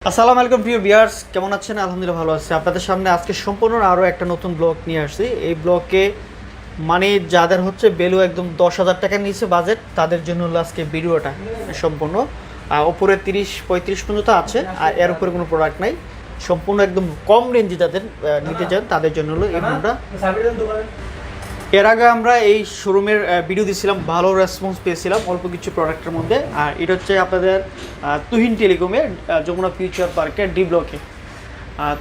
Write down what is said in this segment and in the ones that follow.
আসসালামু আলাইকুম প্রিয় ভিউয়ার্স, কেমন আছেন? আলহামদুলিল্লাহ ভালো আছি। আপনাদের সামনে আজকে সম্পূর্ণ আরও একটা নতুন ব্লগ নিয়ে আসছি। এই ব্লগে মানে যাদের হচ্ছে ভ্যালু একদম 10,000 টাকার নিচে বাজেট, তাদের জন্য হলো আজকে ভিডিওটা সম্পূর্ণ। উপরে 30-35 পর্যন্ত আছে, আর এর উপরে কোনো প্রোডাক্ট নাই। সম্পূর্ণ একদম কম রেঞ্জে যাদের নিতে চান তাদের জন্য হলো এই ফোনটা। এর আগে আমরা এই শোরুমের ভিডিও দিয়েছিলাম, ভালো রেসপন্স পেয়েছিলাম অল্প কিছু প্রোডাক্টের মধ্যে। আর এটা হচ্ছে আপনাদের তুহিন টেলিকমের যমুনা ফিউচার পার্কের ডি ব্লকে।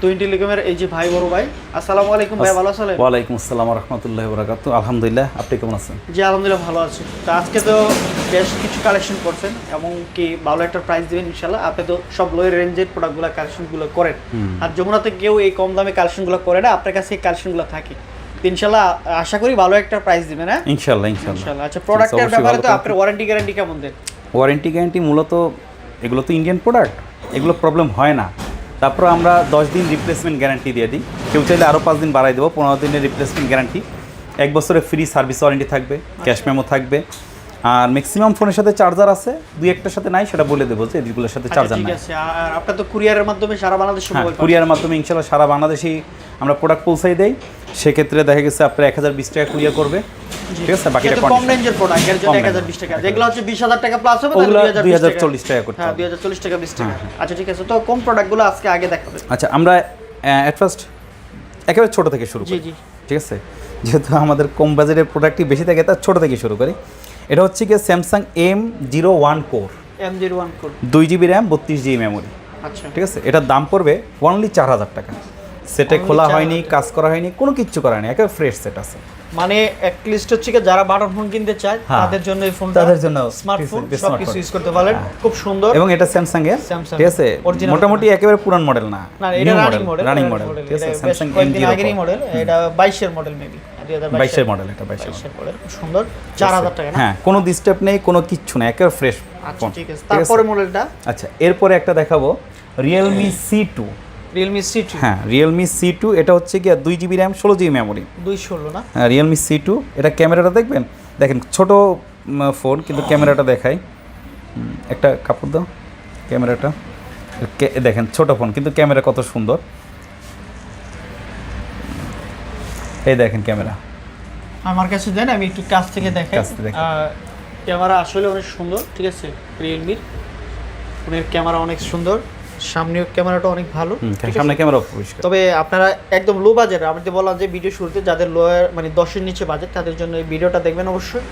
তুহিন টেলিকমের এই যে ভাই, বড় ভাই। আসসালামু আলাইকুম ভাই, ভালো আছেন? ওয়ালাইকুম আসসালাম ওয়া রাহমাতুল্লাহি ওয়া বারাকাতুহু। আলহামদুলিল্লাহ, আপনি কেমন আছেন? জি আলহামদুলিল্লাহ ভালো আছি। তো আজকে তো বেশ কিছু কালেকশন করছেন এবং কি ভালো একটা প্রাইস দিবেন ইনশাআল্লাহ। আপনি তো সব লোয়ের রেঞ্জের প্রোডাক্টগুলো কালেকশনগুলো করেন, আর যমুনাতে কেউ এই কম দামে কালেকশনগুলো করে না, আপনার কাছে এই কালেকশনগুলো থাকে। ইনশাআল্লাহ আশা করি ভালো একটা প্রাইস দিবেন। হ্যাঁ ইনশাআল্লাহ। আচ্ছা, প্রোডাক্টের ব্যাপারে তো আপনার ওয়ারেন্টি গ্যারান্টি কেমন দেন? ওয়ারেন্টি গ্যারান্টি মূলত এগুলো তো ইন্ডিয়ান প্রোডাক্ট, এগুলো প্রবলেম হয় না। তারপর আমরা 10 দিন রিপ্লেসমেন্ট গ্যারান্টি দিয়ে দিই, কেউ চাইলে আরও 5 দিন বাড়াই দেবো। 15 দিনের রিপ্লেসমেন্ট গ্যারান্টি, 1 বছরের ফ্রি সার্ভিস ওয়ারেন্টি থাকবে, ক্যাশ মেমো থাকবে। আর ম্যাক্সিমাম ফোনের সাথে চার্জার আছে, দুই একটার সাথে নাই, সেটা বলে দেবো যে এগুলোর সাথে চার্জার নাই। ঠিক আছে। আর আপনার তো কুরিয়ারের মাধ্যমে সারা বাংলাদেশে কুরিয়ারের মাধ্যমে ইনশাআল্লাহ সারা বাংলাদেশেই আমরা প্রোডাক্ট পৌঁছাই দেই। সেক্ষেত্রে দেখা গেছে আপনার 1020 টাকা কুরিয়ার করবে, ঠিক আছে। বাকিটা কম রেঞ্জের প্রোডাক্ট, এর জন্য 1020 টাকা। যেগুলো হচ্ছে 20,000 টাকা প্লাস হবে, ওগুলো 2040 টাকা করতে হবে। 2040 টাকা 20 টাকা। আচ্ছা ঠিক আছে, তো কোন প্রোডাক্টগুলো আজকে আগে দেখাবেন? আচ্ছা, আমরা এট ফার্স্ট একেবারে ছোট থেকে শুরু করি। জি, ঠিক আছে, যেহেতু আমাদের কম বাজেটের প্রোডাক্টই বেশি থাকে, তার ছোট থেকে শুরু করি। এটা হচ্ছে কি Samsung M01 core, M01 core, 2GB RAM, 32GB memory. আচ্ছা ঠিক আছে, এটার দাম পড়বে অনলি 4,000 টাকা। সেটে খোলা হয়নি, কাজ করা হয়নি, কোনো কিচ্ছু করা হয়নি, একেবারে ফ্রেশ সেট আছে। মানে এক লিস্ট হচ্ছে কি যারা বাটন ফোন কিনতে চায় তাদের জন্য এই ফোনটা, তাদের জন্য স্মার্টফোন সবকিছু ইউজ করতে পারবেন। খুব সুন্দর। এবং এটা স্যামসাং এর, ঠিক আছে, মোটামুটি একেবারে পুরান মডেল না, এটা রানিং মডেল, ঠিক আছে। স্যামসাং আগেরই মডেল, এটা 22 এর মডেল, মেবি 22 এর মডেল। এটা 22 এর মডেল, খুব সুন্দর। 4,000 টাকা না? হ্যাঁ, কোনো ডিস্টার্ব নেই, কোনো কিচ্ছু না, একেবারে ফ্রেশ আচ্ছা ঠিক আছে। তারপরে মডেলটা, আচ্ছা এরপরে একটা দেখাবো Realme C2। Realme C2, হ্যাঁ Realme C2, এটা হচ্ছে কি 2GB র্যাম, 16GB মেমোরি। 216 না? হ্যাঁ Realme C2। এটা ক্যামেরাটা দেখবেন, দেখেন ছোট ফোন কিন্তু ক্যামেরাটা দেখাই। একটা কাপড় দাও, ক্যামেরাটা দেখেন, ছোট ফোন কিন্তু ক্যামেরা কত সুন্দর। এই দেখেন ক্যামেরা, আমার কাছে দেন, আমি একটু কাছ থেকে দেখাই। ক্যামেরা আসলে অনেক সুন্দর, ঠিক আছে। রিয়েলমির ফোনের ক্যামেরা অনেক সুন্দর, সামনের ক্যামেরাটা অনেক ভালো, সামনে ক্যামেরা পরিষ্কার। তবে আপনারা একদম লো বাজেট, আমি তো বললাম যে ভিডিও শুরুতে যাদের লোয়ার মানে 10-এর নিচে বাজেট, তাদের জন্য এই ভিডিওটা দেখবেন অবশ্যই।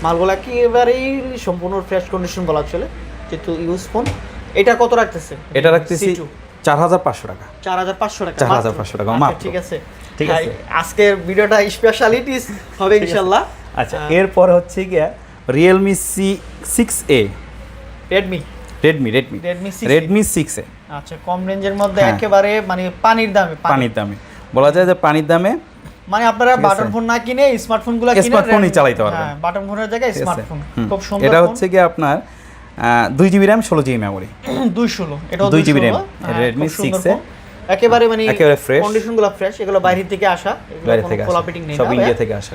মালগুলা কি এবারেই সম্পূর্ণ ফ্রেশ কন্ডিশন বলা চলে, যেহেতু ইউজ ফোন। এটা কত রাখতেছে? এটা রাখতেছি 4,500 টাকা। 4,500 টাকা, 4,500 টাকা মাত্র। ঠিক আছে, ঠিক আছে। আজকের ভিডিওটা স্পেশালিটিস হবে ইনশাআল্লাহ। আচ্ছা, এরপরে হচ্ছে গিয়া Realme C6a, Redmi 6a। আচ্ছা, কম রেঞ্জের মধ্যে একেবারে মানে পানির দামে বলা যায় যে পানির দামে, মানে আপনারা বাটন ফোন না কিনে স্মার্টফোনগুলো কিনে স্মার্টফোনই চালাতে পারবেন। হ্যাঁ, বাটন ফোনের জায়গায় স্মার্টফোন। খুব সুন্দর। এটা হচ্ছে কি আপনার 2GB র্যাম, 16GB মেমোরি। 216, এটা 2GB র্যাম Redmi 6a, একেবারে মানে একেবারে ফ্রেশ, কন্ডিশনগুলো ফ্রেশ। এগুলো বাইরে থেকে আসা, বাইরে থেকে আসা, সব ইন্ডিয়া থেকে আসা।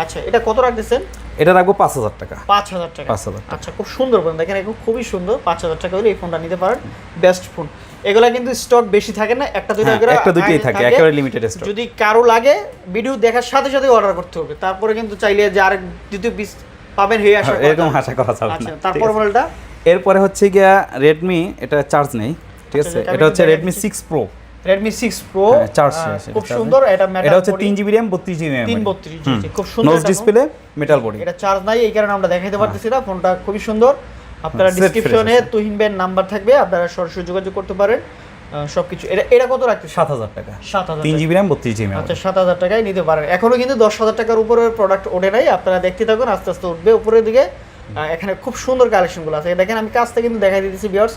আচ্ছা, এটা কত রাখতেছেন? এটা রাখবো 5,000 টাকা। 5,000 টাকা। আচ্ছা, খুব সুন্দর ফোন, দেখেন এখন খুবই সুন্দর। 5,000 টাকা হলে এই ফোনটা নিতে পারেন, বেস্ট ফোন। এগুলা কিন্তু স্টক বেশি থাকে না, একটা দুইটাই থাকে, একেবারে লিমিটেড স্টক। যদি কারো লাগে ভিডিও দেখার সাথে সাথে অর্ডার করতে হবে, তারপরে কিন্তু চাইলে যে আর দ্বিতীয় পিস পাবেন এই আশা এরকম আশা করা যাবে না। আচ্ছা, তারপর মডেলটা এরপরে হচ্ছে গিয়া Redmi, এটা চার্জ নেই, ঠিক আছে। এটা হচ্ছে Redmi 6 Pro, Redmi 6 Pro, charge খুব সুন্দর। এটা হচ্ছে 3GB র্যাম, 32GB মেমোরি, 332, খুব সুন্দর। Notch display, metal body. এটা চার্জ নাই, এই কারণে আমরা দেখাইতে পারতেছি না। ফোনটা খুবই সুন্দর। আপনারা ডেসক্রিপশনে তুহিন ভাইয়ের নাম্বার থাকবে, আপনারা সরাসরি যোগাযোগ করতে পারেন সবকিছু। এটা কত রাখতে? 7,000 টাকা। 7,000, 3GB র্যাম, 32GB মেমোরি। আচ্ছা, 7,000 টাকায় নিতে পারেন। এখনো কিন্তু 10,000 টাকার উপরে প্রোডাক্ট ওঠে নাই, আপনারা দেখতে থাকুন, আস্তে আস্তে উঠবে উপরের দিকে। এখানে খুব সুন্দর কালেকশনগুলো আছে, দেখেন আমি কাছ থেকে কিন্তু দেখাই দিতেছি ভিউয়ার্স।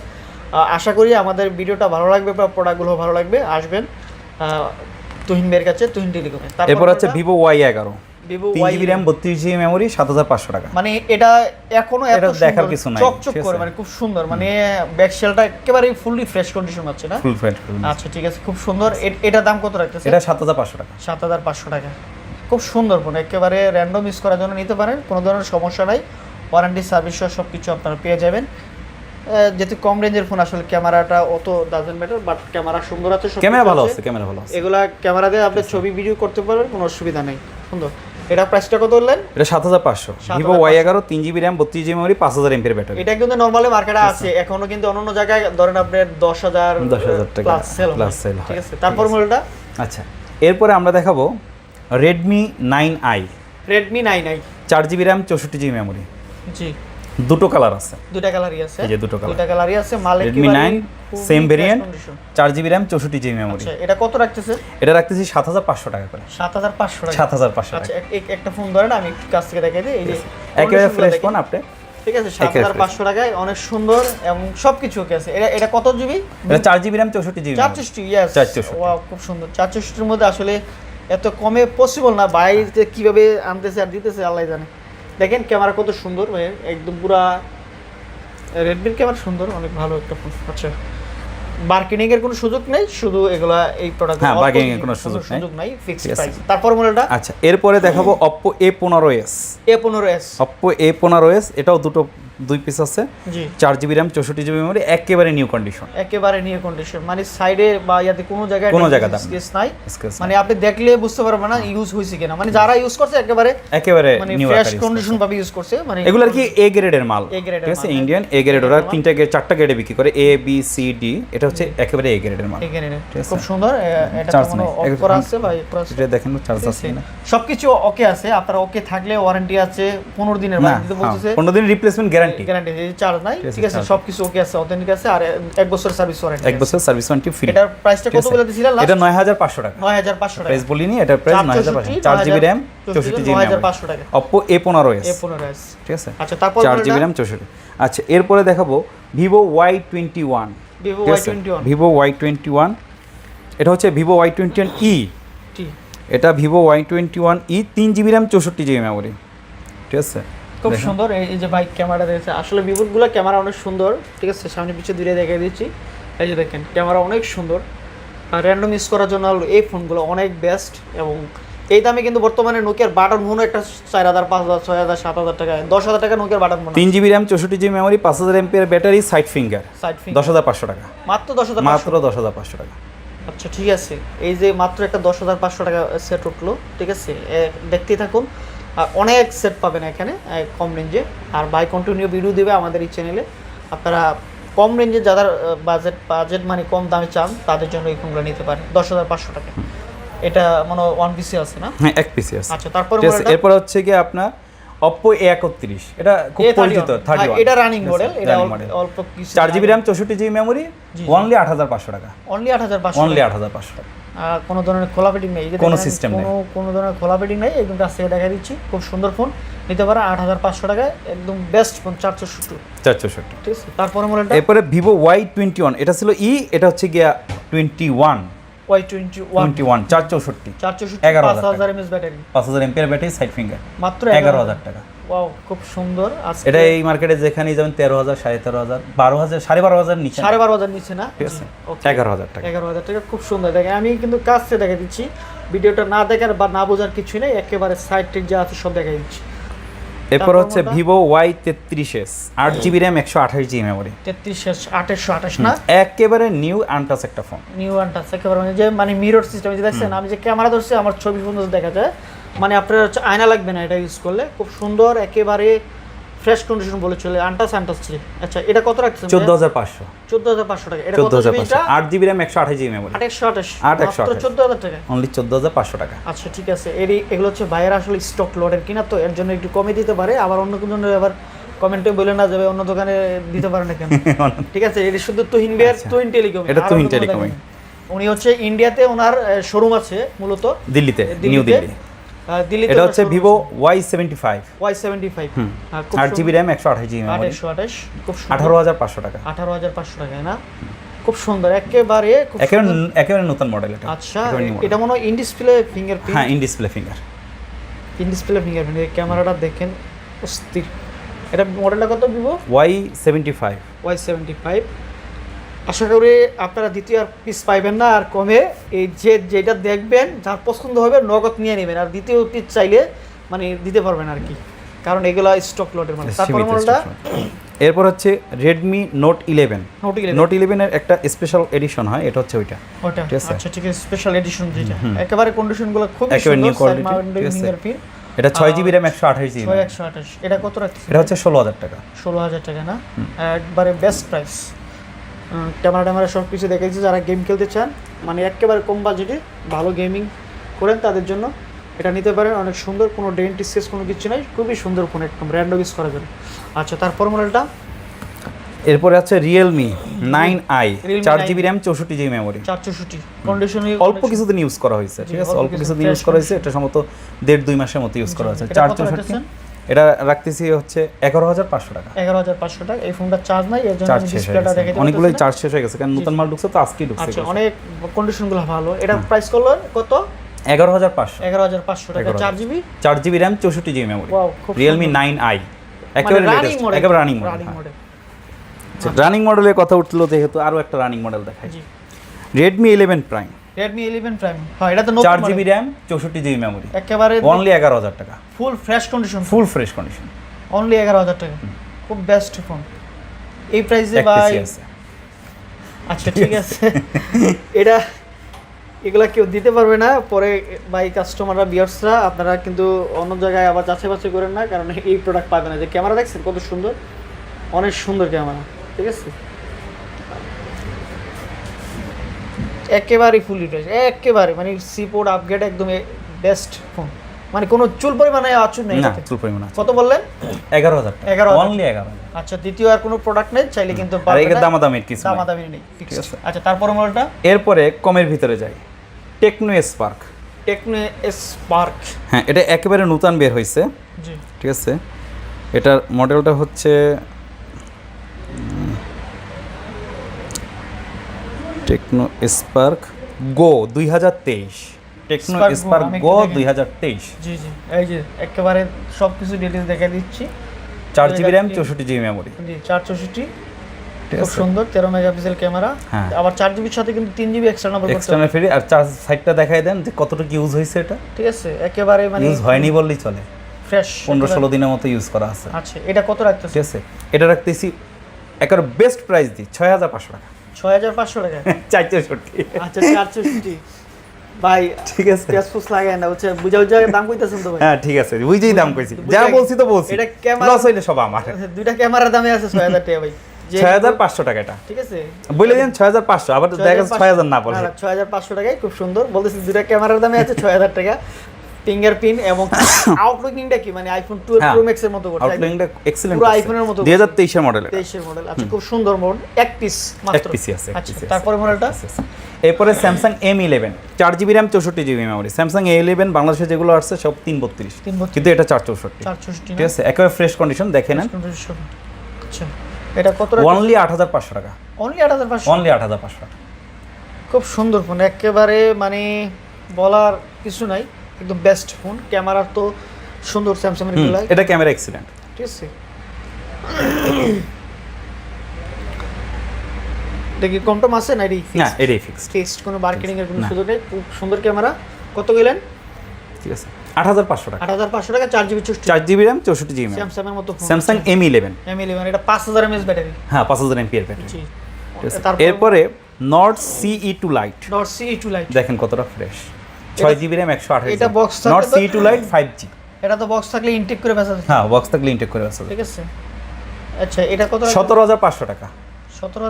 আশা করি আমাদের ভিডিওটা ভালো লাগবে, প্রোডাক্টগুলো ভালো লাগবে। আসবেন তুহিন ভাইয়ের কাছে, তুহিন টেলিকমে। এরপর হচ্ছে Vivo Y11, 3GB RAM, 32GB memory, 7,500 টাকা। মানে এটা এখনো এত দেখার কিছু নাই, চকচক করে, মানে খুব সুন্দর। মানে ব্যাক শেলটা একেবারে ফুললি ফ্রেশ কন্ডিশন আছে না? Full fresh. আচ্ছা ঠিক আছে, খুব সুন্দর। এটা দাম কত রাখতেছে? এটা 7,500 টাকা। 7,500 টাকা। খুব সুন্দর ফোন, একেবারে র্যান্ডম ইউজ করার জন্য নিতে পারেন, কোনো ধরনের সমস্যা নাই। ওয়ারেন্টি সার্ভিস সব কিছু আপনারা পেয়ে যাবেন। যেহেতু কম রেঞ্জের ফোন আসলে ক্যামেরাটা অত ডাজন্ট ম্যাটার, বাট ক্যামেরা সুন্দর আছে, সব ক্যামেরা কিছু ভালো আছে। আছে, ক্যামেরা ভালো আছে। এগুলা ক্যামেরা দিয়ে আপনি ছবি ভিডিও করতে পারবেন, কোনো অসুবিধা নেই। সুন্দর। এটা প্রাইসটা কত বললেন? এটা 7500, Vivo Y11 3GB RAM 32GB memory 5000 mAh battery. এটা কিন্তু নরমালি মার্কেটে আছে, এখনো কিন্তু অন্যান্য জায়গায় ধরেন আপনার 10,000 টাকা প্লাস সেল প্লাস সেল ঠিক আছে। তারপর মডেলটা আচ্ছা, এরপরে আমরা দেখাবো Redmi 9i, Redmi 9i 4GB RAM 64GB memory, জি দুটো কালার আছে, দুটা কালারই আছে, এই যে দুটো কালার, দুটা কালারই আছে। মালিক Redmi 9 same variant 4GB RAM 64GB memory. আচ্ছা, এটা কত রাখতেছে? এটা রাখতেছি 7500 টাকা করে। 7500 টাকা। 7500 টাকা। আচ্ছা, একটা ফোন ধরেন, আমি একটু কাছ থেকে দেখাই দিই। এই যে একেবারে ফ্রেশ ফোন আপনি, ঠিক আছে। 7500 টাকায় অনেক সুন্দর এবং সবকিছু ওকে আছে। এটা কত জিবি? এটা 4GB RAM 64GB 464, yes 464। Wow, খুব সুন্দর। 464 এর মধ্যে আসলে এত কমে পসিবল না ভাই, যে কিভাবে আনতেছে আর দিতেছে আল্লাহ জানে। দেখেন ক্যামেরা কত সুন্দর ভাই, একদম পুরা রেডমির ক্যামেরা সুন্দর, অনেক ভালো একটা ফোন। আচ্ছা, বার্গেনিং এর কোনো সুযোগ নেই, শুধু এগুলা এই প্রোডাক্ট, হ্যাঁ, bargaining এর কোনো সুযোগ নাই, ফিক্সড ঠিক আছে। প্রাইস। তারপর মডেলটা আচ্ছা, এরপরে দেখাবো Oppo A15s। A15s, Oppo A15s, এটাও দুই পিস আছে, জি 4GB RAM 64GB মেমরি, একেবারে নিউ কন্ডিশন, একেবারে নিউ কন্ডিশন, মানে সাইডে বা ইয়াতে কোনো জায়গায় স্কেচ নাই, মানে আপনি দেখলে বুঝতে পারবেন না ইউজ হইছে কিনা, মানে যারা ইউজ করছে একেবারে মানে নিউ ফ্রেশ কন্ডিশন ভাবে ইউজ করছে। মানে এগুলো আর কি এ গ্রেডের মাল, A grade এর ঠিক আছে, মাল, ইন্ডিয়ান এ গ্রেড, ওরা চারটা গ্রেডে বিক্রি করে, A B C D, এটা হচ্ছে একেবারে এ গ্রেডের মাল, এখানে ঠিক আছে। খুব সুন্দর। এটা Charge কোনো নেই, অফ করা আছে ভাই, এটা দেখেন চার্জ আছে কিনা। সবকিছু ওকে আছে, আপনার ওকে থাকলে ওয়ারেন্টি আছে 15 দিনের, না, মানে বলতেছে 15 দিন রিপ্লেসমেন্ট গ্যারান্টি, গ্যারান্টি, চার্জ নাই, ঠিক আছে, সবকিছু ওকে আছে, অথেন্টিক আছে, আর 1 বছর সার্ভিস ওয়ারেন্টি, 1 বছর সার্ভিস ওয়ারেন্টি ফ্রি। এটার প্রাইসটা কত বলে দিছিলেন লাস্ট? এটা 9500 টাকা, 9500 টাকা প্রাইস বলিনি, এটা price 9500, 4GB RAM 64GB memory, 9500 টাকা। Oppo A15s, A15s, ঠিক আছে। আচ্ছা, তারপর 4GB RAM 64। আচ্ছা, এরপরে দেখাবো Vivo Y21, Vivo ঠিক আছে? Y21, Vivo Y21, এটা হচ্ছে Vivo Y21e, জি এটা Vivo Y21e 3GB RAM 64GB memory, ঠিক আছে। খুব দেখেন। সুন্দর। এই যে বাইক ক্যামেরা দিয়েছে, আসলে ভিভোর গুলো ক্যামেরা অনেক সুন্দর, ঠিক আছে, সামনে পিছনে দূরে দেখিয়ে দিচ্ছি। এই যে দেখেন ক্যামেরা অনেক সুন্দর, আর র্যান্ডম ইউজ করার জন্য এই ফোনগুলো অনেক বেস্ট। এবং এই দামে কিন্তু বর্তমানে নোকিয়ার বাটন ফোন একটা 4000, 5000, 6000, 7000 টাকা, 10000 টাকা নোকিয়ার button phone, 3GB RAM 64GB memory, 5000 mAh battery, side finger, side finger 10500 টাকা, মাত্র 10500। মাত্র 10500 টাকা। আচ্ছা, ঠিক আছে, এই যে মাত্র একটা 10500 টাকা সেট উঠলো, ঠিক আছে, দেখতেই থাকুন। আর অনেক সেট পাবেন এখানে কম রেঞ্জে, আর বাই কন্টিনিউ ভিডিও দেবে আমাদের এই চ্যানেলে। আপনারা কম রেঞ্জে যাদের বাজেট মানে কম দামে চান, তাদের জন্য এই ফোনগুলো নিতে পারেন 10500 টাকা। এটা মনে ওয়ান পিসি আছে না? হ্যাঁ, এক পিসি আছে। আচ্ছা, তারপরে ঠিক আছে, এরপর হচ্ছে কি আপনার Oppo A31, এটা খুব পরিচিত, 31, এটা রানিং মডেল, এটা running model। অল্প কিছু 4GB RAM 64GB memory, only 8500 টাকা, অনলি 8500, অনলি 8500 টাকা। কোনো ধরনের খোলা ফিটিং নেই, কোনো system নেই। কোনো ধরনের খোলা ফিটিং নেই, একদম কাছ থেকে দেখা দিচ্ছি। খুব সুন্দর ফোন, নিতে পারে 8500 টাকায়, একদম বেস্ট ফোন, 464, 464। ঠিক আছে। তারপরে মডেলটা এরপরে Vivo Y21, এটা ছিল ই, এটা হচ্ছে গিয়া 21, Y21, 464, 464, 11,000 5000 mAh battery, 5000 mAh battery, side finger, মাত্র 11000 টাকা। ওয়াও, খুব সুন্দর। আজকে এটা এই মার্কেটে যেখানেই যাবেন 13000, 13500, 12000, 12500 নিচে, 12500 নিচে না, ঠিক আছে, ওকে, 11000 টাকা। 11000 টাকা, খুব সুন্দর। দেখেন আমি কিন্তু কাছ থেকে দেখা দিচ্ছি, ভিডিওটা না দেখার বা না বোঝার কিছু নেই, একেবারে সাইড টেক যা আছে সব দেখা দিচ্ছি। এরপর হচ্ছে Vivo Y33s, 8GB RAM 128GB memory, 33, 828 না, একেবারে নিউ আনটাচ একটা ফোন। নিউ ওয়ানটা একেবারে মানে মিরর সিস্টেম, যে দেখছেন আমি যে ক্যামেরা ধরছি আমার ছবি সুন্দর দেখা যায়, মানে আপনার হচ্ছে আয়না লাগবে না এটা ইউজ করলে, খুব সুন্দর, একেবারে ফ্রেশ কন্ডিশন বলে চলে, আনটাচ ছিল। আচ্ছা, এটা কত রাখছেন? 14500, 14500 টাকা। এটা কত GB? 8GB RAM 128GB memory, 828, 828, মাত্র 14000 টাকা, অনলি 14500 টাকা। আচ্ছা, ঠিক আছে। এগুলো হচ্ছে ভাইয়ের আসলে স্টক লটের কিনা, তো এর জন্য একটু কমে দিতে পারে, আবার অন্য কোনো জন্য আবার কমেন্টে বলে না যাবে অন্য দোকানে দিতে পারে না কেন, ঠিক আছে। এটা শুধু তুহিন ভাইয়ের, তুহিন টেলিকম, এটা তুহিন টেলিকম, উনি হচ্ছে ইন্ডিয়াতে ওনার শোরুম আছে মূলত দিল্লিতে, নিউ দিল্লি। দিল্লিতে এটা হচ্ছে Vivo Y75, Y75, 8GB RAM 128GB memory, 828, খুব সুন্দর, 18500 টাকা, 18500 টাকা না, খুব সুন্দর, একেবারে খুব সুন্দর। একেবারে নতুন মডেল এটা। আচ্ছা, এটা মনে হয় ইন ডিসপ্লে ফিঙ্গারপ্রিন্ট, হ্যাঁ, in display finger, in display fingerprint. ক্যামেরাটা দেখেন অস্থির। এটা মডেলটা কত? Vivo Y75, Y75। আশা করি আপনারা দ্বিতীয় আর পিস পাইবেন না, আর কমে এই যেটা দেখবেন যার পছন্দ হবে নগদ নিয়ে নেবেন, আর দ্বিতীয় পিস চাইলে মানে দিতে পারবেন আর কি, কারণ এগুলা স্টক লটের মানে। তারপর মডেলটা এরপর হচ্ছে রেডমি নোট 11। নোট 11 নোট 11 এর একটা স্পেশাল এডিশন হয়, এটা হচ্ছে ওইটা। ওটা ঠিক আছে। আচ্ছা ঠিক আছে, স্পেশাল এডিশন যেটা একেবারে কন্ডিশনগুলো খুব একেবারে সুন্দর, নিউ কোয়ালিটি, ঠিক আছে। ফিঙ্গারপ্রিন্ট। এটা 6GB RAM 128GB। 6128 এটা কত রাখছেন? এটা হচ্ছে 16000 টাকা। 16000 টাকা না, একবারে বেস্ট প্রাইস। ক্যামেরা সব কিছু দেখাইছি, যারা গেম খেলতে চান মানে একেবারে কম বাজেটে ভালো গেমিং করেন তাদের জন্য এটা নিতে পারেন। অনেক সুন্দর, কোনো ডেন্ট স্কেচ কোনো কিছু নাই, খুবই সুন্দর ফোন, একদম র্যান্ডম ইউজ করা যাবে। আচ্ছা তারপর মডেলটা এরপরে আছে Realme 9i, Realme 4GB RAM 64GB memory. 464 condition অল্প কিছুদিন ইউজ করা হয়েছে, ঠিক আছে, অল্প কিছুদিন ইউজ করা হয়েছে। এটা সম্ভবত 1.5-2 মাসের মতো ইউজ করা হয়েছে। 464 এটা রাখতেছি হচ্ছে 11500 টাকা। 11500 টাকা। এই ফোনটা চার্জ নাই, এর জন্য চার্জ আমি শেষ হয়ে ডিসপ্লেটা গেছে, দেখাইতে অনেকগুলোই পারতেছি না। চার্জ শেষ হয়ে গেছে, কারণ নতুন মাল ঢুকছে তো আজকেই ঢুকছে। আচ্ছা অনেক কন্ডিশনগুলো ভালো। এটা প্রাইস করলেন কত? 11500। 11500 টাকা, 4GB 4GB RAM 64GB memory. Wow, খুব Realme 9i একেবারে লেটেস্ট, একেবারে রানিং মডেল। মডেল। রানিং মডেলের কথা উঠলো যেহেতু আরো একটা রানিং মডেল দেখাই। জি Redmi 11 Prime, Redmi 11 Prime, হ্যাঁ এটা তো নতুন 4GB RAM 64GB মেমোরি, একেবারে অনলি 11000 টাকা। Full fresh condition, full fresh condition, only 11000 টাকা। খুব বেস্ট ফোন এই প্রাইসে এক ভাই। পিসি আছে। আচ্ছা ঠিক আছে, এটা এগুলা কেউ দিতে পারবে না পরে ভাই, কাস্টমাররা ভিউয়ার্সরা আপনারা কিন্তু অন্য জায়গায় আবার যাচাই বাছাই করেন না, কারণ এই প্রোডাক্ট পাবে না। যে ক্যামেরা দেখছেন কত সুন্দর, অনেক সুন্দর ক্যামেরা, ঠিক আছে, একেবারে ফুল ফ্রেশ, একেবারে মানে সিপোর্ট আপগ্রেড, একদম বেস্ট ফোন, মানে কোনো চুল পরিমাণে আচুর নেই না, এটাতে। চুল পরিমাণ আছে। কত বললেন? 11000 টাকা, 11000 অনলি 11000। আচ্ছা দ্বিতীয় আর কোনো প্রোডাক্ট নেই, চাইলে কিন্তু আর এর দামাদামির কিছু নাই। দামাদামি নেই, ঠিক ফিক্সড। আছে। আচ্ছা তারপরে মডেলটা এরপরে কমের ভিতরে যাই, টেকনো স্পার্ক। টেকনো স্পার্ক, হ্যাঁ, এটা একেবারে নতুন বের হয়েছে, জি ঠিক আছে। এটার মডেলটা হচ্ছে টেকনো স্পার্ক গো 2023। টেকনো Spark Go, স্পার্ক আমি গো একটু দেখে- 2023, জি জি, এই যে একেবারে সব কিছু ডিটেলস দেখা দিচ্ছি। 4GB RAM 64GB মেমোরি, জি 464, ঠিক খুব আছে। সুন্দর 13 মেগাপিক্সেল ক্যামেরা। হ্যাঁ। আবার 4GB সাথে কিন্তু 3GB এক্সটার্নাল করতে এক্সটার্নাল ফ্রি। আর চার্জ সাইডটা দেখাই দেন যে কতটুকু ইউজ হয়েছে। এটা ঠিক আছে, একেবারে মানে ইউজ হয়নি বললেই চলে, ফ্রেশ 15-16 দিনের মতো ইউজ করা আছে। আচ্ছা এটা কত রাখতেছে? ঠিক আছে, এটা রাখতেছি একেবারে বেস্ট প্রাইস দিই 6500 টাকা। 6500 টাকা। 464। আচ্ছা 464 ভাই, ঠিক আছে, পেসফুস লাগায় না, হচ্ছে বুঝা বুঝা দাম কইতাছেন তো ভাই। হ্যাঁ ঠিক আছে, বুঝেই দাম কইছি, যা বলছি তো বলছি। এটা ক্যামেরা লস হইলে সব আমার। দুইটা ক্যামেরার দামে আছে 6000 টাকা ভাই। 6500 টাকা এটা, ঠিক আছে, বলে দেন 6500, আবার দেখা যাচ্ছে 6000 না বলে। 6500 টাকায় খুব সুন্দর বলতেছি, দুইটা ক্যামেরার দামে আছে 6000 টাকা। ফিঙ্গারপ্রিন্ট এবং আউটলুকিংটা কি মানে আইফোন 12 প্রো ম্যাক্স এর মতো করছে, আউটলুকিংটা এক্সিলেন্ট, পুরো আইফোনের মতো 2023 এর মডেল। 23 এর মডেল। আচ্ছা খুব সুন্দর মডেল, এক পিস মাত্র, এক পিসি আছে, এক আচ্ছা পিসি আছে। তারপরে মডেলটা এরপরে Samsung M11, 4GB RAM 64GB memory. Samsung A11 বাংলাদেশে যেগুলো আসছে সব 332, 332 কিন্তু এটা 464, 464 ঠিক আছে, একেবারে ফ্রেশ কন্ডিশন, দেখে নেন। আচ্ছা এটা কত টাকা? অনলি 8500 টাকা, অনলি 8500, অনলি 8500 টাকা। খুব সুন্দর ফোন, একেবারে মানে বলার কিছু নাই, একদম বেস্ট ফোন। ক্যামেরা তো সুন্দর স্যামসাং এর গুলা, এটা ক্যামেরা এক্সিলেন্ট, ঠিক আছে। দেখি কমটম আছে না, না এটাই ফিক্সড, ফিক্সড, কোনো মার্কেটিং এর কোনো না। সুযোগ নেই। খুব সুন্দর ক্যামেরা। কত গেলেন? ঠিক আছে, 8500 টাকা, 8500 টাকা, 4GB 64, 4GB RAM 64GB memory. Samsung এর মতো ফোন, স্যামসাং M11, M11, এটা 5000 mAh ব্যাটারি, হ্যাঁ 5000 mAh ব্যাটারি। জি। তারপর এরপরে not CE2 Lite, Nord CE2 Lite, দেখেন কতটা ফ্রেশ, 6GB RAM 128, এটা box থাকলে নট তো- CE2 Lite 5G, এটা তো বক্স থাকলে ইনটেক করে বেচা যায়, হ্যাঁ বক্স থাকলে ইনটেক করে আছে। ঠিক আছে। আচ্ছা এটা কত? 17500 টাকা।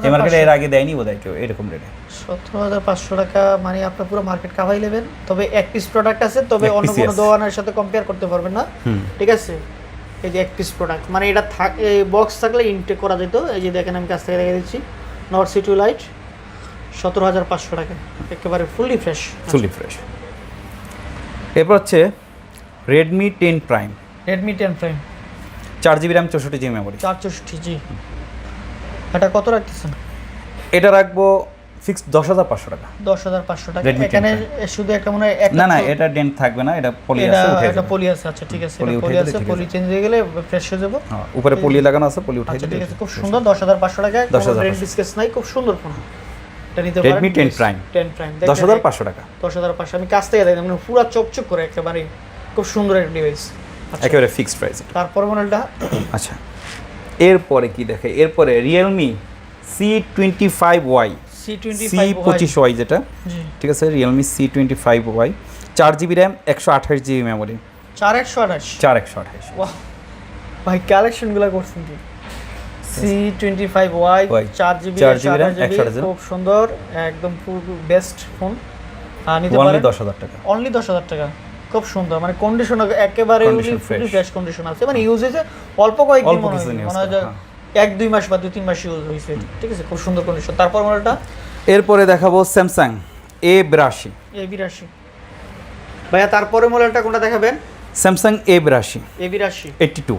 এই মার্কেটে 17500, এর আগে দেয়নি বোধহয় কেউ এরকম রেটে। 17500 টাকা মানে আপনি পুরো মার্কেট কাভাই নেবেন। তবে এক পিস প্রোডাক্ট আছে, তবে এক অন্য piece-ই কোনো আছে। দোকানের সাথে কম্পেয়ার করতে পারবেন না, ঠিক আছে। এই যে এক পিস প্রোডাক্ট, মানে এটা বক্স থাকলে ইনটেক করা যেত। এই যে দেখেন আমি কাছ থেকে দেখে দিচ্ছি, নট CE2 Lite 17500 টাকা, একেবারে ফুললি ফ্রেশ। ফুলি ফ্রেশ। এরপর হচ্ছে Redmi 10 Prime, Redmi 10 Prime, 4GB RAM 64GB memory. 464, জি। এটা কত রাখতেছেন? এটা রাখবো ফিক্সড 10500 টাকা। 10500 টাকা। Redmi 10 এখানে শুধু একটা মনে হয় না না, এটা ডেন্ট থাকবে না, এটা পলি এটা আছে, উঠে এটা যাবে। পলি আছে, আচ্ছা ঠিক আছে, পলি এটা উঠে পলি গেলে আছে, ঠিক পলি আছে। চেঞ্জ হয়ে গেলে ফ্রেশ হয়ে যাব। হ্যাঁ, উপরে পলি লাগানো আছে, পলি উঠে আচ্ছা গেলে ঠিক আছে, খুব সুন্দর, 10500 টাকায়, কোনো 10,500 ব্র্যান্ড ডিসকাস নাই, খুব সুন্দর ফোন। এটা নিতে পারেন। Redmi 10 Prime, 10 Prime 10500 টাকা, 10500। আমি কাছ থেকে দেখলাম, মানে পুরো চকচক করে, একেবারে খুব সুন্দর একটা ডিভাইস। একেবারে ফিক্সড প্রাইস। তারপর মডেলটা আচ্ছা, এরপরে কি দেখে, এরপরে রিয়েলমি C25Y C25Y যেটা, জি ঠিক আছে, Realme C25Y 4GB RAM 128GB memory, 4128 4128। বাহ ভাই কালেকশনগুলো করছেন কি C25Y 4GB 4GB RAM, 128GB 128GB খুব সুন্দর একদম পুরো বেস্ট ফোন নিতে অনলি পারেন 10,000 টাকা। অনলি 10,000 টাকা খুব সুন্দর মানে কন্ডিশন একেবারে Condition ফুলি fresh। ফ্রেশ কন্ডিশন আছে মানে ইউজ হয়েছে অল্প কয়েকদিন অল্প মনে কিছুদিন হয় use মনে হয় যে করা, হ্যাঁ। 1-2 মাস বা 2-3 মাস ইউজ হয়েছে ঠিক আছে খুব সুন্দর কন্ডিশন তারপর মডেলটা এরপরে দেখাবো স্যামসাং A82, A82 ভাইয়া তারপরে মডেলটা কোনটা দেখাবেন স্যামসাং A82 A82 82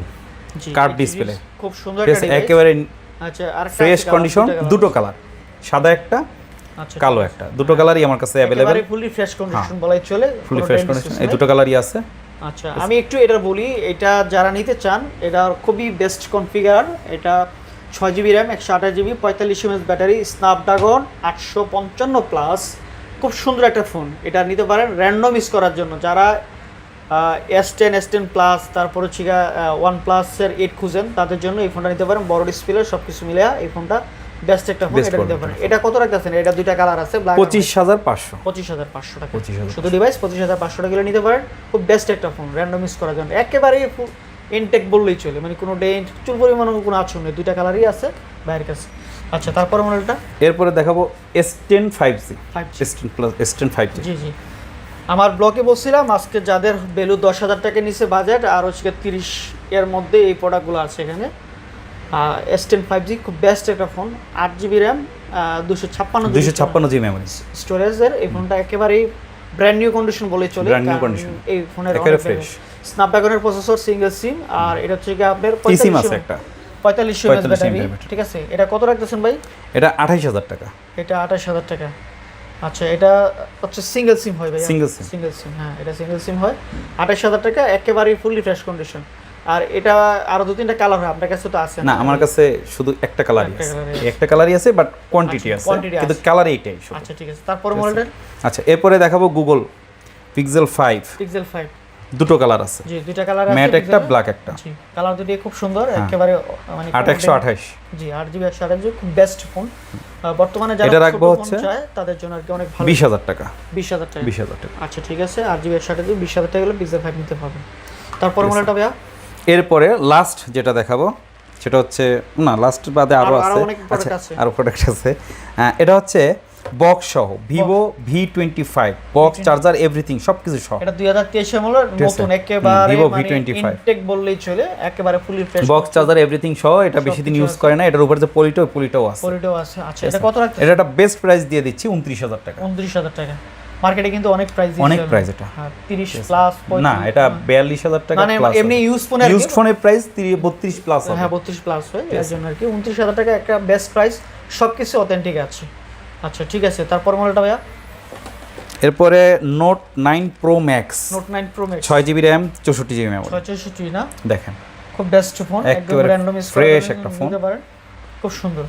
জি কার্ভ 82 ডিসপ্লে, খুব সুন্দর ঠিক একটা আছে, device। একেবারে আচ্ছা আর ফ্রেশ কন্ডিশন, দুটো কালার, সাদা একটা আচ্ছা কালো একটা, দুটো কালারই আমার কাছে অ্যাভেলেবেল, একেবারে ফুলি ফ্রেশ কন্ডিশন বলাই চলে ফুলি কোনো ফ্রেশ damage কন্ডিশন, এই নাই। দুটো কালারই আছে। আচ্ছা আমি একটু এটা বলি এটা যারা নিতে চান এটা খুবই বেস্ট কনফিগার এটা 6GB RAM 128GB 45 mAh battery Snapdragon 855 plus খুব সুন্দর একটা ফোন এটা নিতে পারেন র্যান্ডম ইউজ করার জন্য যারা S10 S10 প্লাস তারপর হচ্ছে OnePlus-এর 8 খুঁজেন তাদের জন্য এই ফোনটা নিতে পারেন বড় ডিসপ্লে সব কিছু মিলে এই ফোনটা বেস্ট একটা ফোন Best এটা নিতে phone, পারেন এটা কত রাখতেছেন এটা দুইটা কালার আছে ব্ল্যাক 25,500 25,500 টাকা 25,500 শুধু ডিভাইস 25,500 টাকা নিতে পারেন খুব বেস্ট একটা ফোন র্যান্ডম ইউজ করার জন্য একেবারে ইনটেক বললেই চলে মানে কোনো ডেন্ট চুল পরিমাণ কোনো আচরণ নেই দুইটা কালারই আছে বাইরের কাছে আচ্ছা তারপরে মডেলটা এরপরে দেখাবো S10 5G 5G S10 plus S10 5G, জি জি আমার ব্লগে বলছিলাম আজকে যাদের ভ্যালু 10,000 টাকা নিচে বাজেট আর হচ্ছে 30 এর মধ্যে এই প্রোডাক্টগুলো আছে এখানে S10 5G খুব বেস্ট একটা phone 8GB RAM 256GB memory, স্টোরেজের এই ফোনটা একেবারেই ব্র্যান্ড নিউ কন্ডিশন বলে চলে Brand new কারণ condition। এই ফোনের একেবারে fresh। স্ন্যাপড্রাগনের প্রসেসর সিঙ্গেল সিম আর এটা হচ্ছে কি আপনার সিম আছে একটা 45 mAh ব্যাটারি battery। ঠিক আছে এটা কত রাখতেছেন ভাই এটা 28,000 টাকা, এটা 28,000 টাকা আচ্ছা এটা হচ্ছে সিঙ্গেল সিম হয় ভাই Single SIM। সিঙ্গেল সিম হ্যাঁ এটা সিঙ্গেল সিম হয় 28,000 টাকা একেবারেই ফুললি ফ্রেশ কন্ডিশন আর এটা আরো 2-3টা কালার হয় আপনার কাছে তো আছে না আমার কাছে শুধু একটা কালারই একটা আছে, colour-ই একটা কালারই আছে বাট কোয়ান্টিটি আচ্ছা, আছে quantity কিন্তু আছে। কালার এইটাই শুধু। আচ্ছা ঠিক আছে তারপরে মডেলটা আচ্ছা এরপরে দেখাবো গুগল পিক্সেল 5, পিক্সেল 5 দুটো কালার আছে, জি দুইটা কালার আছে ম্যাট একটা ব্ল্যাক একটা, জি কালার দুটোই খুব সুন্দর হ্যাঁ। একেবারে মানে 8/128, জি 8GB 128GB খুব বেস্ট ফোন বর্তমানে যারা এটা ছোট রাখবো ফোন হচ্ছে চায় তাদের জন্য আর কি অনেক ভালো 20,000 টাকা, 20,000 টাকা 20,000 টাকা। আচ্ছা ঠিক আছে 8GB 128GB 20,000 টাকা হলে পিক্সেল 5 নিতে পারবেন তারপর মডেলটা ভাইয়া এরপরে লাস্ট যেটা দেখাবো সেটা হচ্ছে না লাস্ট বাদে আরো আরো আছে, অনেক product আচ্ছা আছে। আরো প্রোডাক্ট আছে, এটা হচ্ছে বক্স সহ Vivo V25 box charger everything সবকিছু সহ, এটা 2023 এর মডেল ঠিক আছে। নতুন একেবারে Vivo মানে V25 ইনটেক বললেই চলে একেবারে fully fresh box charger everything সহ, এটা বেশি দিন সবকিছু ইউজ আছে। করে না, এটার উপর যে পলিটাও আছে, পলিটাও আছে আচ্ছা এটা কত রাখতে এটা একটা বেস্ট প্রাইস দিয়ে দিচ্ছি 29,000 টাকা, 29,000 টাকা মার্কেটে কিন্তু অনেক প্রাইস অনেক price এটা। হ্যাঁ 30 প্লাস না এটা 42,000 টাকা মানে প্লাস, এমনি ইউজ ফোনের ইউজড ফোনের প্রাইস 32 প্লাস হবে, হ্যাঁ 32 প্লাস হয় এর জন্য আর কি 29,000 টাকা একটা বেস্ট প্রাইস সবকিছু অথেন্টিক আছে আচ্ছা ঠিক আছে তারপর মডেলটা ভাইয়া এরপরে note 9 pro max note 9 pro max 6GB RAM 64GB memory, 664 না দেখেন খুব বেস্ট ফোন একদম একেবারে র্যান্ডম fresh একটা ফোন। নিতে পারেন খুব সুন্দর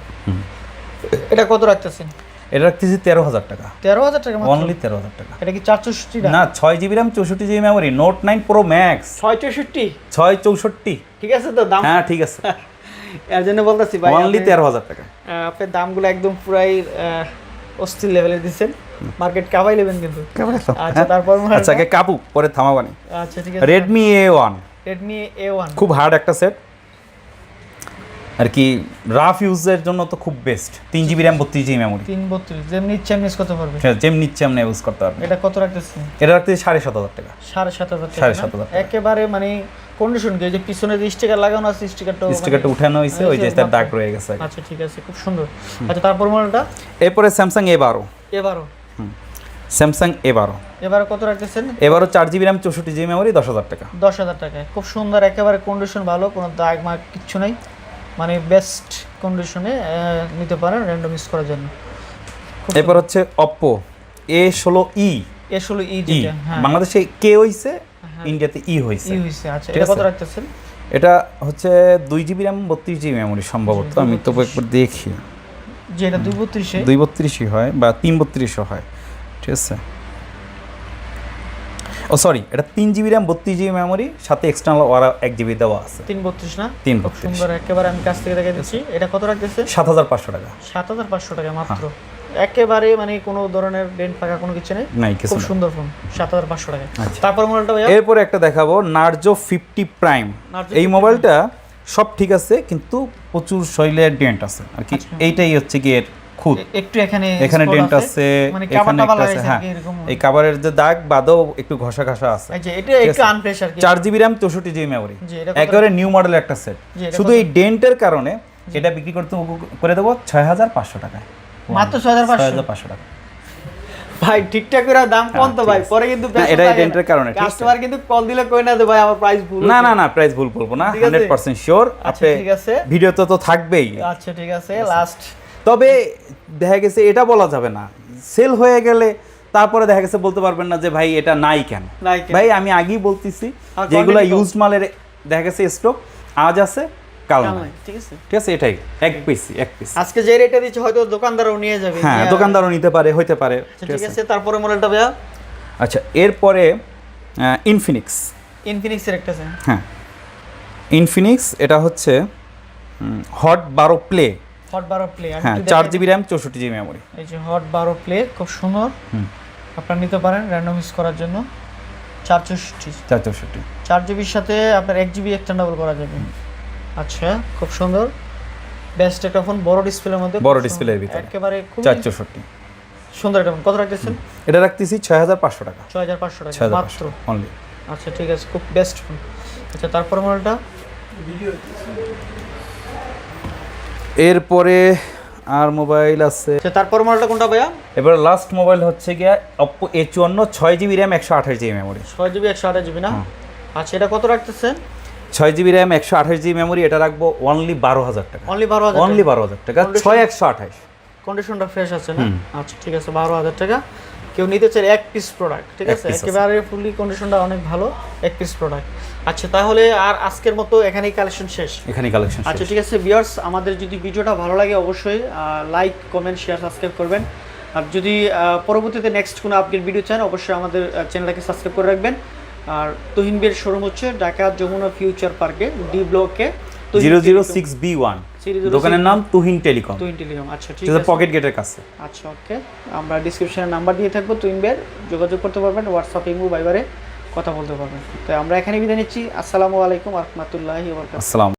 এটা কত রাখতেছেন এটা রাখতেছি 13,000 টাকা, 13,000 টাকা মাত্র অনলি 13,000 টাকা। এটা কি 464 না 6GB RAM 64GB memory note 9 pro max 664 664, ঠিক আছে তো দাম হ্যাঁ ঠিক আছে, এর জন্য বলতাছি ভাই অনলি 13,000 টাকা। আপনি দামগুলো একদম পুরাই অস্থির লেভেলে দিচ্ছেন মার্কেট কাবাই নেবেন কিন্তু আচ্ছা তারপর মনে হয় আচ্ছা আগে কাপু পরে থামাবানি। আচ্ছা ঠিক আছে রেডমি A1 Redmi A1 খুব হার্ড একটা সেট আর কি, রাফ ইউজের জন্য তো খুব best, 3GB RAM 32GB memory, 332 যেমনি ইচ্ছা এমনি ইউজ করতে পারবে যেমনি নিচ্ছে এমনি ইউজ করতে পারবে। এটা কত রাখতেছেন এটা রাখতেছি 7,500 টাকা, 7,500 টাকা 7,500 না? টাকা। একেবারে মানে কন্ডিশন কি যে পিছনে যে স্টিকার লাগানো আছে স্টিকারটা স্টিকারটা উঠানো হয়েছে, ওই যে তার দাগ রয়ে গেছে। আচ্ছা ঠিক আছে খুব সুন্দর আচ্ছা তারপর মডেলটা এরপরে স্যামসাং A12, এবারও স্যামসাং A12 এবারে কত রাখতেছেন এবারও 4GB র্যাম 64GB মেমোরি 10,000 টাকা, 10,000 টাকায় খুব সুন্দর একেবারে কন্ডিশন ভালো কোনো দাগ মাগ কিচ্ছু নাই মানে বেস্ট কন্ডিশনে নিতে পারেন র্যান্ডম ইউজ করার জন্য এরপর হচ্ছে Oppo A16e, আসলে ই যেটা হ্যাঁ বাংলাদেশে কে হইছে, ইন্ডিয়াতে ই হইছে। ই হইছে আচ্ছা ঠিক এটা কত আছে। রাখতেছেন এটা হচ্ছে 2GB র্যাম 32GB মেমোরি সম্ভবত, আমি তবু একবার দেখি, যে এটা 232 232ই হয় বা 332ও হয়, ঠিক আছে। ও সরি, এটা 3 GB র্যাম 32 GB মেমোরি, সাথে এক্সটার্নাল ওরা 1 GB দেওয়া আছে। 332 না? 332 সুন্দর, একেবারে আমি কাছ থেকে দেখে দিচ্ছি। এটা কত রাখতেছে? 7,500 টাকা। 7,500 টাকা মাত্র। একেবারে মানে কোনো ধরনের ডেন্ট ফাঁকা কোনো কিছু নেই, নাই কিছু খুব না। সুন্দর ফোন, 7,500 টাকা। আচ্ছা। তারপর মোবাইলটা ভাইয়া এরপরে একটা দেখাবো নার্জো 50 প্রাইম। Narzo এই 50 মোবাইলটা সব ঠিক আছে, কিন্তু প্রচুর শৈলের ডেন্ট আছে আর কি। আচ্ছা। এইটাই হচ্ছে কি এর খুদ। একটু এখানে এখানে spot ডেন্ট আছে, মানে এখানে কাবারটা একটা ভালো আছে, আছে হ্যাঁ এরকম। এই কাভারের যে দাগ বাদও একটু ঘষা ঘষা আছে। এই যে এটা ঠিক একটু আছে? আনপ্রেশার কি? 4 GB র্যাম 64 GB মেমোরি, জি, এটা কত? একেবারে নিউ মডেল একটা সেট। জি, এটা শুধু কত? এই ডেন্টের কারণে এটা বিক্রি করতে করে দেবো 6,500 টাকায়। মাত্র 6,500? 6,500 টাকা। ভাই ঠিকঠাক করে দাম কোন তো ঠিক ভাই, আছে। পরে কিন্তু না, এটা ডেন্টের কারণে, ঠিক আছে? কাস্টমার কিন্তু কল দিলে কই না দে ভাই আমার প্রাইস ভুল না হয়েছে। না না, প্রাইস ভুল বলবো না, ঠিক আছে? 100% শিওর। আচ্ছা, আপনি ঠিক আছে। ভিডিওতে তো থাকবেই। আচ্ছা ঠিক আছে, লাস্ট তবে দেখা গেছে এটা বলা যাবে না, সেল হয়ে গেলে তারপরে দেখা গেছে বলতে পারবেন না যে ভাই এটা নাই কেন। নাই কেন? ভাই আমি আগেই বলতেছি আর যেগুলো quantity কম। ইউজড মালের দেখা গেছে স্টক আজ আছে কাল নাই। ঠিক আছে। ঠিক আছে, এটাই এক পিস। আজকে যে রেটে দিচ্ছে হয়তো দোকানদারও নিয়ে যাবে। হ্যাঁ, নিয়ে- দোকানদারও নিতে পারে, হইতে পারে। আচ্ছা, ঠিক আছে। তারপরে মডেলটা ভাইয়া আচ্ছা, এরপরে ইনফিনিক্স। ইনফিনিক্স এর একটা আছে। হ্যাঁ, ইনফিনিক্স এটা হচ্ছে হট 12 প্লে। Hot 12 play. হ্যাঁ, 4 GB র্যাম 64 GB মেমোরি। এই যে হট 12 প্লে খুব সুন্দর, আপনারা নিতে পারেন র্যান্ডম ইউজ করার জন্য। 464 4 GB সাথে আপনার 1 GB এক্সটেন্ডেবল করা যাবে। আচ্ছা, খুব সুন্দর, বেস্ট একটা ফোন, বড় ডিসপ্লের মধ্যে, বড় খুব ডিসপ্লের সুন্দর। ভিতরে একেবারে খুব 464। সুন্দর একটা ফোন। কত রাখতেছেন? এটা রাখতেছি 6,500 টাকা। 6,500 টাকা 6,500 মাত্র। অনলি। আচ্ছা ঠিক আছে, খুব বেস্ট ফোন। আচ্ছা, তারপর মডেলটা এরপরে আর মোবাইল আছে। আচ্ছা, তারপর মডেলটা কোনটা ভাইয়া? এবার লাস্ট মোবাইল হচ্ছে গিয়া Oppo A54 6 GB RAM 128 GB memory. 6 GB 128 GB না? আচ্ছা, এটা কত রাখতেছেন? 6 GB র্যাম 128 GB মেমোরি, এটা রাখবো অনলি 12,000 টাকা। অনলি 12,000 অনলি 12,000 টাকা। 6128 কন্ডিশনটা ফ্রেশ আছে না? আচ্ছা ঠিক আছে, 12,000 টাকা। কেউ নিতে চায় এক পিস প্রোডাক্ট, ঠিক এক আছে, piece আছে। একেবারে ফুললি কন্ডিশনটা অনেক ভালো, এক পিস প্রোডাক্ট। আচ্ছা, তাহলে আর আজকের মতো এখানেই কালেকশন শেষ। এখানে কালেকশন। আচ্ছা ঠিক আছে ভিউয়ার্স, আমাদের যদি ভিডিওটা ভালো লাগে অবশ্যই লাইক, কমেন্ট, শেয়ার, সাবস্ক্রাইব করবেন। আর যদি পরবর্তীতে নেক্সট কোনো আপডেট ভিডিও চান অবশ্যই আমাদের চ্যানেলটাকে সাবস্ক্রাইব করে রাখবেন। আর তুহিন বের শোরুম হচ্ছে ঢাকা যমুনা ফিউচার পার্কে ডি ব্লকে 006B1। দোকানের নাম তুহিন টেলিকম। তুহিন টেলিকম। আচ্ছা ঠিক যেটা আছে। পকেট গেটের কাছে। আচ্ছা ওকে, আমরা ডিসক্রিপশনে নাম্বার দিয়ে থাকবো, তুহিন বের যোগাযোগ করতে পারবেন, হোয়াটসঅ্যাপ, ইমো, ভাইবারে কথা বলতে পারবেন। তো আমরা এখানে বিদায় নিচ্ছি। আসসালামু আলাইকুম ওয়া রাহমাতুল্লাহি ওয়া বারাকাতুহু। আসসালামু